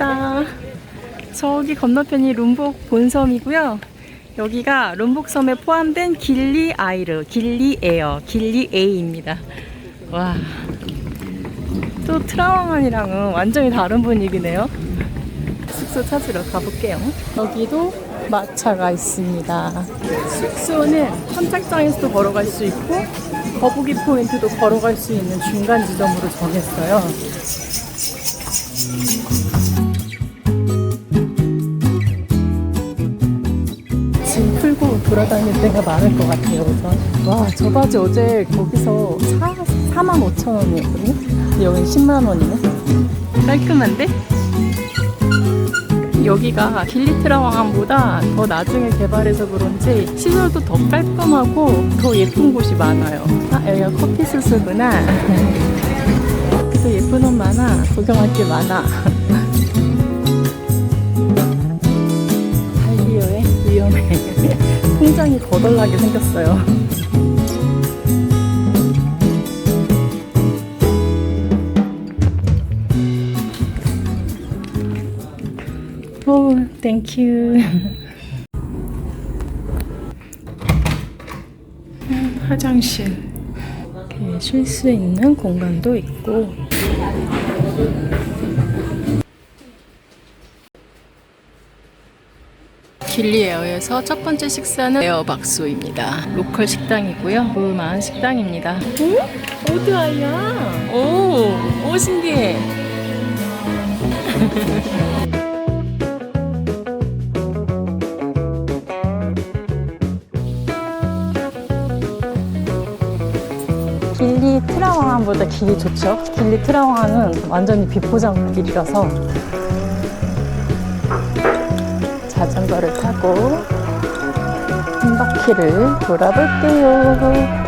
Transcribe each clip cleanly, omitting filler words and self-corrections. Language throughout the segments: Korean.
왔습니다. 저기 건너편이 룸복 본섬이고요. 여기가 룸복섬에 포함된 길리 아이르, 길리 에어, 길리 A입니다. 와, 또 트라워만이랑은 완전히 다른 분위기네요. 숙소 찾으러 가볼게요. 여기도 마차가 있습니다. 숙소는 선착장에서도 걸어갈 수 있고 거북이 포인트도 걸어갈 수 있는 중간 지점으로 정했어요. 짐 풀고 돌아다닐 때가 많을 것 같아요. 우선. 와, 저 바지 어제 거기서 45,000원이었거든요. 근데 여긴 10만원이네. 깔끔한데? 여기가 길리트라왕항보다 더 나중에 개발해서 그런지 시설도 더 깔끔하고 더 예쁜 곳이 많아요. 아, 여기가 커피 수수구나. 여기도 예쁜 옷 많아. 구경할 게 많아. 달리오에 위험해. 통장이 거덜나게 생겼어요. 오, 땡큐. 화장실. 이렇게 쉴 수 있는 공간도 있고. 길리에어에서 첫 번째 식사는 에어박소입니다. 로컬 식당이고요. 볼만한 식당입니다. 오? 오드아이야. 오, 신기해. 길리 트라왕항보다 길이 좋죠. 길리 트라왕항은 완전히 비포장 길이라서 자전거를 타고 한 바퀴를 돌아볼게요.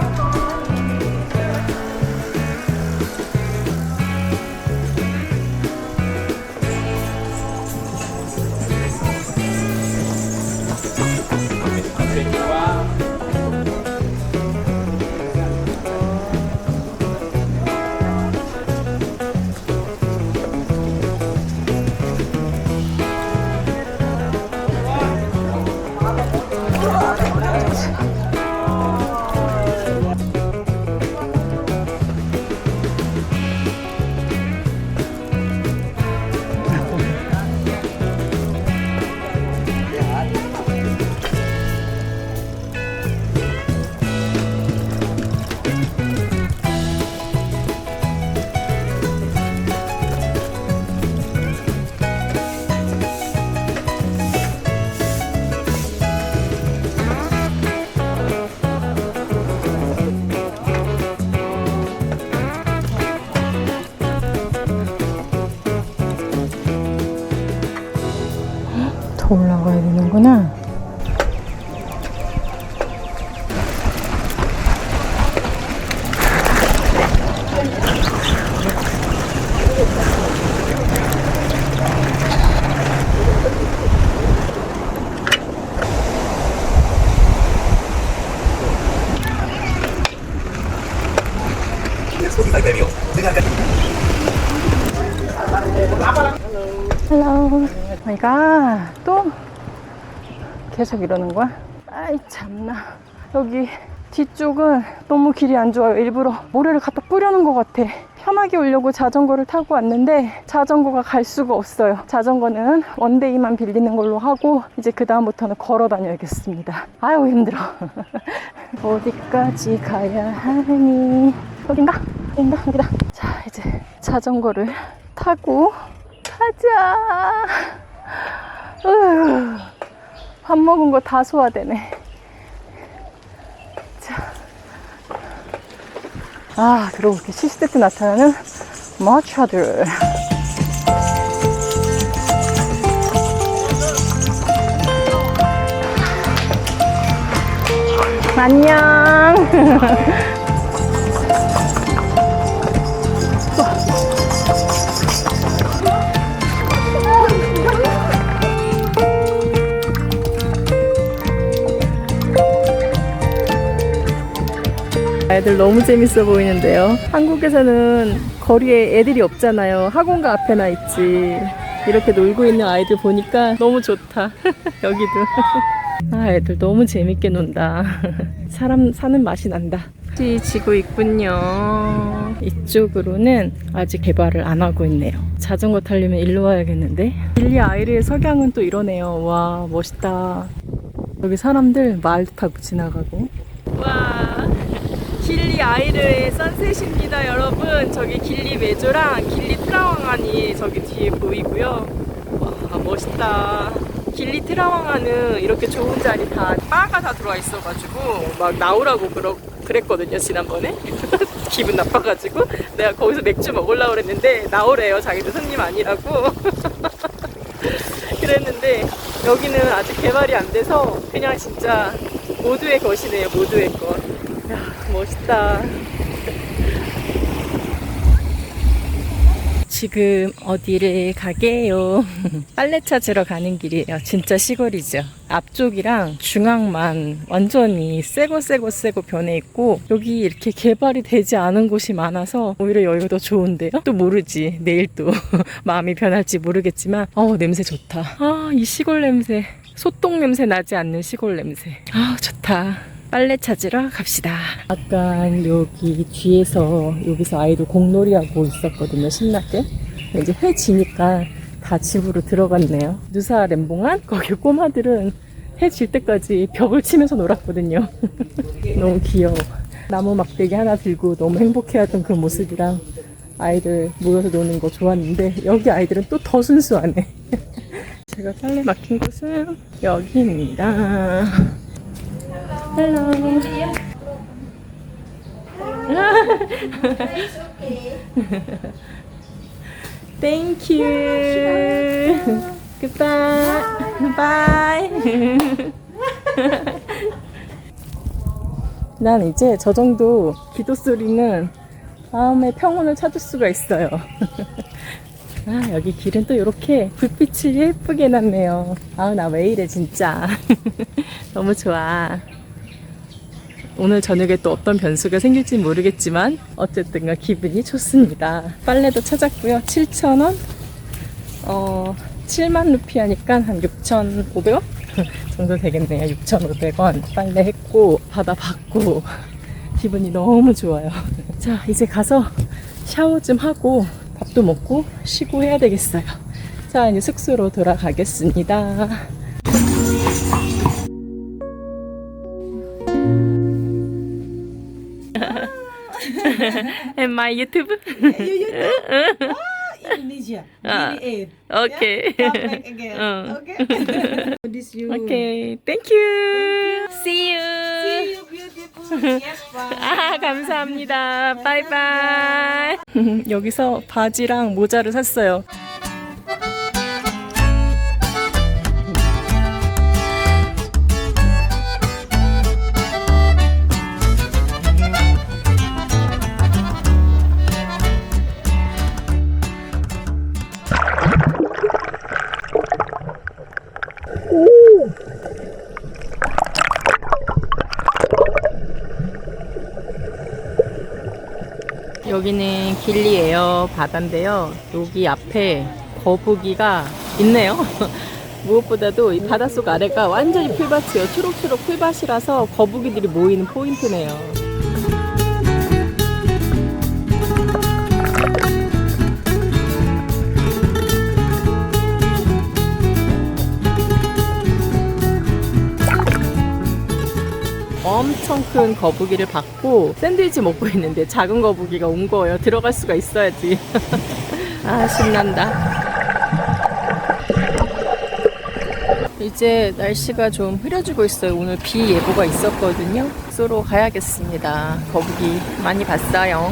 더 올라가야 되는구나. 헬로. 아이가 또 계속 이러는 거야? 아이 참나. 여기 뒤쪽은 너무 길이 안 좋아요. 일부러 모래를 갖다 뿌려놓은 것 같아. 편하게 오려고 자전거를 타고 왔는데 자전거가 갈 수가 없어요. 자전거는 원데이만 빌리는 걸로 하고 이제 그 다음부터는 걸어 다녀야겠습니다. 아유 힘들어. 어디까지 가야 하니? 여긴가? 여기다. 자, 이제 자전거를 타고 가자. 밥 먹은 거 다 소화되네. 자. 아, 그러고 이렇게 시시때때 나타나는 마차들. 안녕. 애들 너무 재밌어 보이는데요. 한국에서는 거리에 애들이 없잖아요. 학원가 앞에나 있지. 이렇게 놀고 있는 아이들 보니까 너무 좋다. 여기도. 아, 애들 너무 재밌게 논다. 사람 사는 맛이 난다. 지고 있군요. 이쪽으로는 아직 개발을 안 하고 있네요. 자전거 타려면 일로 와야겠는데. 길리 아이르의 석양은 또 이러네요. 와, 멋있다. 여기 사람들 말 타고 지나가고. 와, 길리 아이르의 선셋입니다, 여러분. 저기 길리 메조랑 길리 트라왕안이 저기 뒤에 보이고요. 와, 멋있다. 길리 트라왕안은 이렇게 좋은 자리 다 바가 다 들어와 있어가지고 막 나오라고 그랬거든요, 지난번에. 기분 나빠가지고 내가 거기서 맥주 먹으려고 그랬는데 나오래요, 자기들 손님 아니라고. 그랬는데 여기는 아직 개발이 안 돼서 그냥 진짜 모두의 것이네요, 모두의 것. 야, 멋있다. 지금 어디를 가게요? 빨래 찾으러 가는 길이에요. 진짜 시골이죠. 앞쪽이랑 중앙만 완전히 새고 변해 있고, 여기 이렇게 개발이 되지 않은 곳이 많아서 오히려 여기가 더 좋은데요? 또 모르지. 내일 또 마음이 변할지 모르겠지만 냄새 좋다. 아, 이 시골 냄새, 소똥 냄새 나지 않는 시골 냄새. 아, 좋다. 빨래 찾으러 갑시다. 아까 여기 뒤에서 여기서 아이들 공놀이 하고 있었거든요, 신나게. 이제 해 지니까 다 집으로 들어갔네요. 누사 램봉안? 거기 꼬마들은 해 질 때까지 벽을 치면서 놀았거든요. 너무 귀여워. 나무 막대기 하나 들고 너무 행복해하던 그 모습이랑 아이들 모여서 노는 거 좋았는데, 여기 아이들은 또 더 순수하네. 제가 빨래 맡긴 곳은 여기입니다. Hello. Thank you. Goodbye. Bye. 난 이제 저 정도 기도 소리는 마음의 평온을 찾을 수가 있어요. 아, 여기 길은 또 이렇게 불빛이 예쁘게 났네요. 아, 나 왜 이래 진짜. 너무 좋아. 오늘 저녁에 또 어떤 변수가 생길지 모르겠지만 어쨌든 기분이 좋습니다. 빨래도 찾았고요. 7,000원? 7만 루피 하니까 한 6,500원? 정도 되겠네요. 6,500원 빨래 했고 받아봤고 기분이 너무 좋아요. 자, 이제 가서 샤워 좀 하고 밥도 먹고 쉬고 해야 되겠어요. 자, 이제 숙소로 돌아가겠습니다. And my YouTube? Indonesia. Really Okay. Come back again. Okay. This you. Okay. Thank you. See you. See you beautiful. Yes, bye. 아, 감사합니다. 바이바이. 여기서 바지랑 모자를 샀어요. 여기는 길리에어 바다인데요. 여기 앞에 거북이가 있네요. 무엇보다도 이 바닷속 아래가 완전히 풀밭이에요. 초록초록 풀밭이라서 거북이들이 모이는 포인트네요. 엄청 큰 거북이를 봤고 샌드위치 먹고 있는데 작은 거북이가 온 거예요. 들어갈 수가 있어야지. 아, 신난다. 이제 날씨가 좀 흐려지고 있어요. 오늘 비 예보가 있었거든요. 숙소로 가야겠습니다. 거북이 많이 봤어요.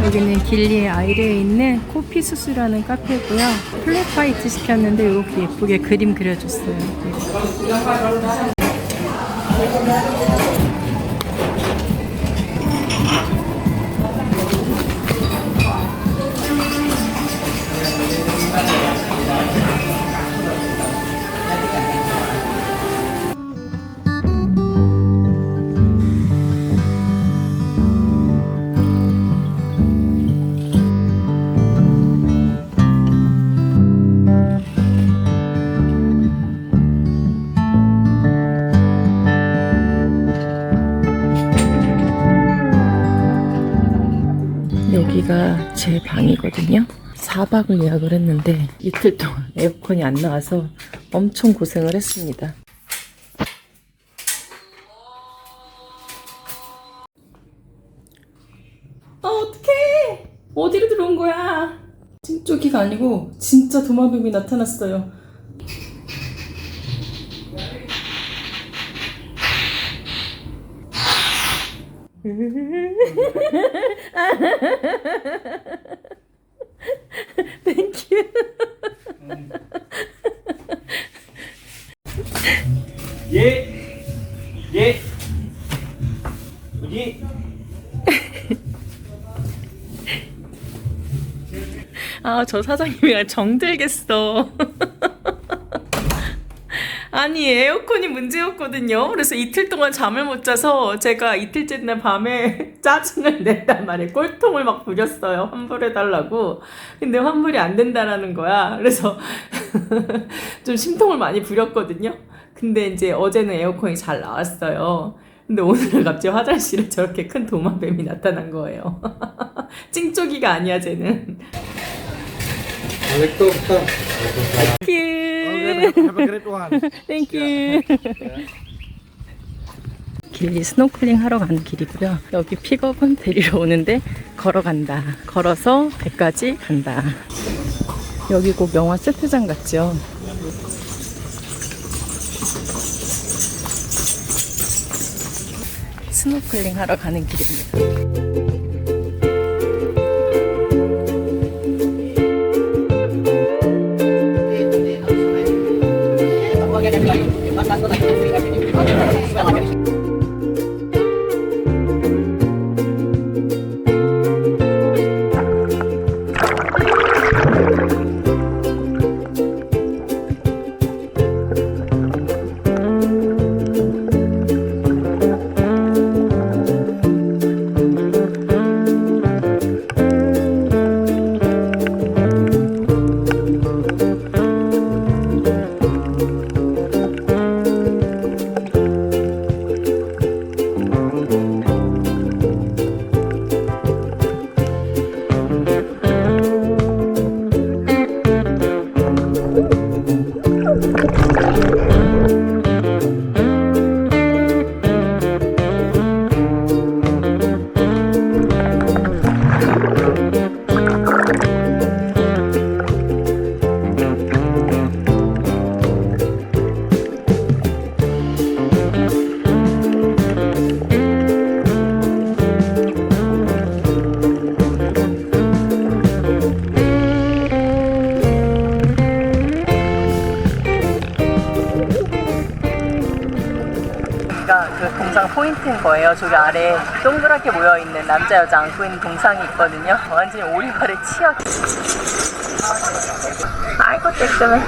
여기는 길리의 아이레에 있는 코피수스라는 카페고요. 플랫 화이트 시켰는데 이렇게 예쁘게 그림 그려줬어요. 여기가 제 방이거든요. 4박을 예약을 했는데 이틀 동안 에어컨이 안 나와서 엄청 고생을 했습니다. 어떡해! 어디로 들어온 거야? 찐쪽이가 아니고 진짜 도마뱀이 나타났어요. Thank you. 예, 예, 여기. 아, 저 사장님이랑 정들겠어. 아니, 에어컨이 문제였거든요. 그래서 이틀 동안 잠을 못 자서 제가 이틀째 날 밤에 짜증을 냈단 말이에요. 꼴통을 막 부렸어요. 환불해달라고. 근데 환불이 안 된다라는 거야. 그래서 좀 심통을 많이 부렸거든요. 근데 이제 어제는 에어컨이 잘 나왔어요. 근데 오늘은 갑자기 화장실에 저렇게 큰 도마뱀이 나타난 거예요. 찡쪽이가 아니야, 쟤는. Waalaikumsalam. 땡큐. Have a great one. 땡큐. 길리 스노클링 하러 가는 길이고요. 여기 픽업은 데리러 오는데 걸어간다. 걸어서 배까지 간다. 여기 꼭 영화 세트장 같죠? 스노클링 하러 가는 길입니다. 그 동상 포인트인 거예요. 저기 아래 동그랗게 모여있는 남자 여자 안고 있는 동상이 있거든요. 완전히 오리발에 치여. 아이고 뜨끔해.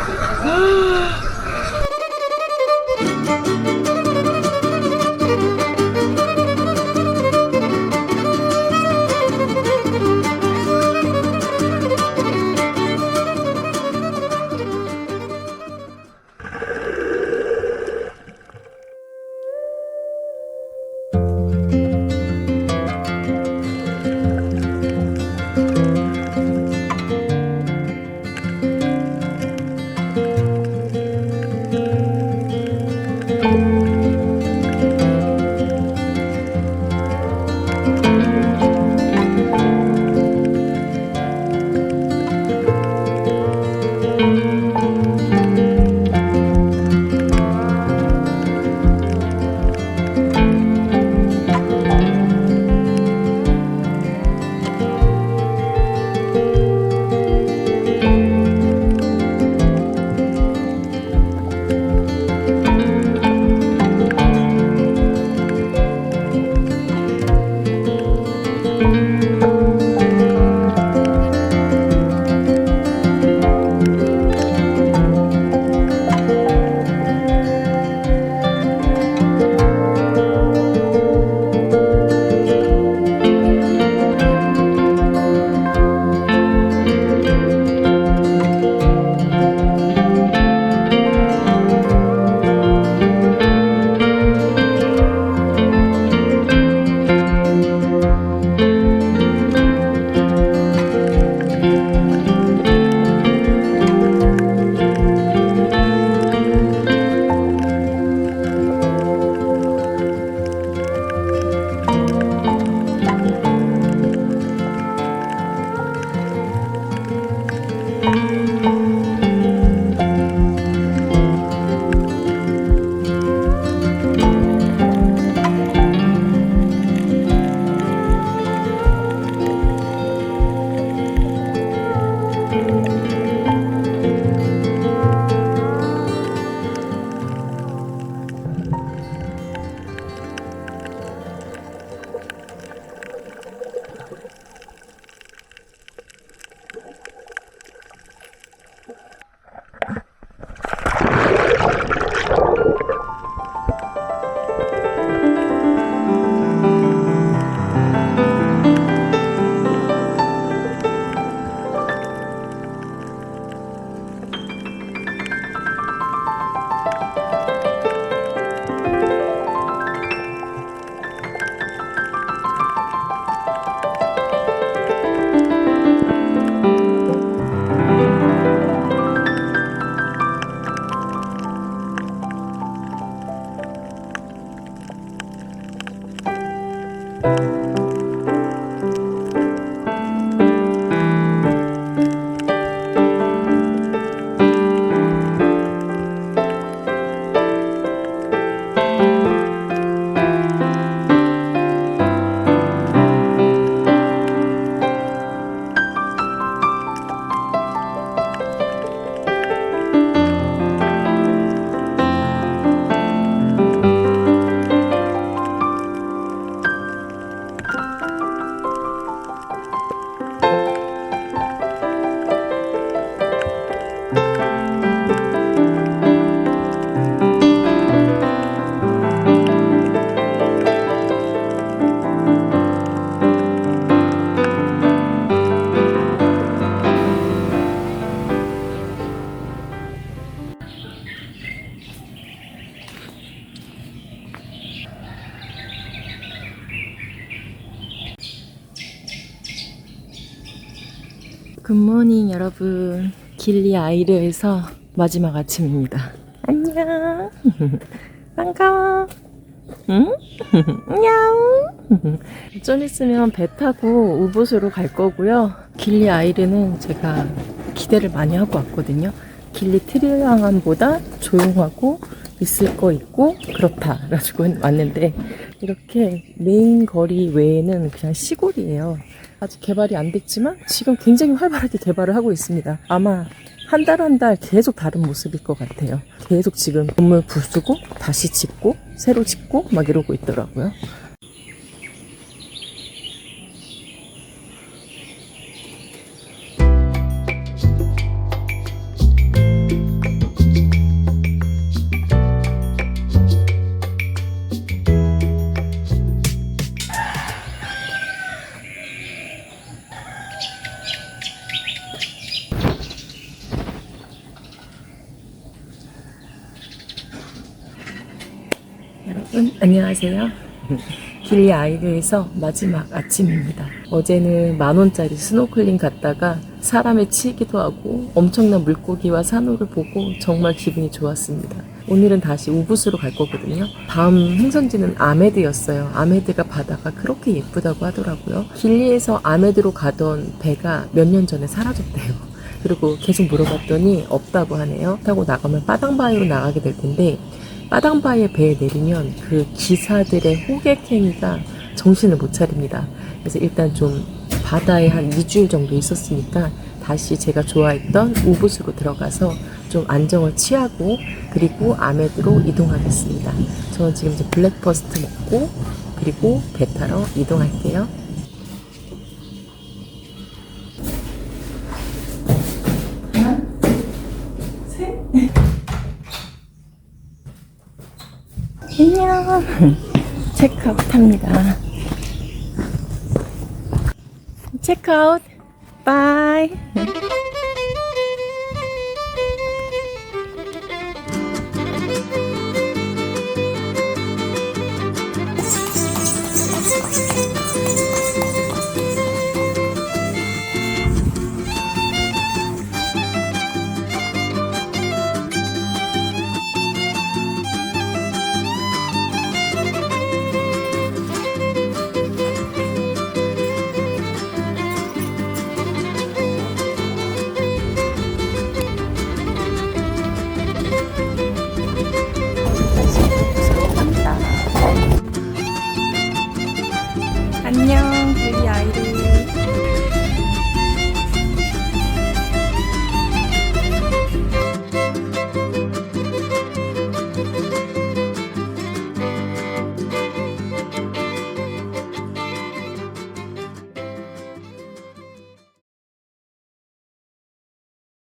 굿모닝 여러분. 길리 아이르에서 마지막 아침입니다. 안녕. 반가워. 응? 안녕. 좀 있으면 배 타고 우붓으로 갈 거고요. 길리 아이르는 제가 기대를 많이 하고 왔거든요. 길리 트리랑함보다 조용하고 있을 거 있고 그렇다 그래가지고 왔는데, 이렇게 메인 거리 외에는 그냥 시골이에요. 아직 개발이 안 됐지만 지금 굉장히 활발하게 개발을 하고 있습니다. 아마 한 달 계속 다른 모습일 것 같아요. 계속 지금 건물 부수고 다시 짓고 새로 짓고 막 이러고 있더라고요. 여러분 안녕하세요. 길리 아이르에서 마지막 아침입니다. 어제는 10,000원짜리 스노클링 갔다가 사람에 치이기도 하고 엄청난 물고기와 산호를 보고 정말 기분이 좋았습니다. 오늘은 다시 우붓으로 갈 거거든요. 다음 행선지는 아메드였어요. 아메드가 바다가 그렇게 예쁘다고 하더라고요. 길리에서 아메드로 가던 배가 몇 년 전에 사라졌대요. 그리고 계속 물어봤더니 없다고 하네요. 타고 나가면 빠당바이로 나가게 될 텐데, 빠당바이에 배에 내리면 그 기사들의 호객행위가 정신을 못 차립니다. 그래서 일단 좀 바다에 한 2주일 정도 있었으니까 다시 제가 좋아했던 우붓으로 들어가서 좀 안정을 취하고 그리고 아메드로 이동하겠습니다. 저는 지금 이제 블랙버스트 먹고 그리고 배 타러 이동할게요. 하나, 셋. 안녕. 체크아웃합니다. 체크아웃. 바이. 안녕, 길리 아이들.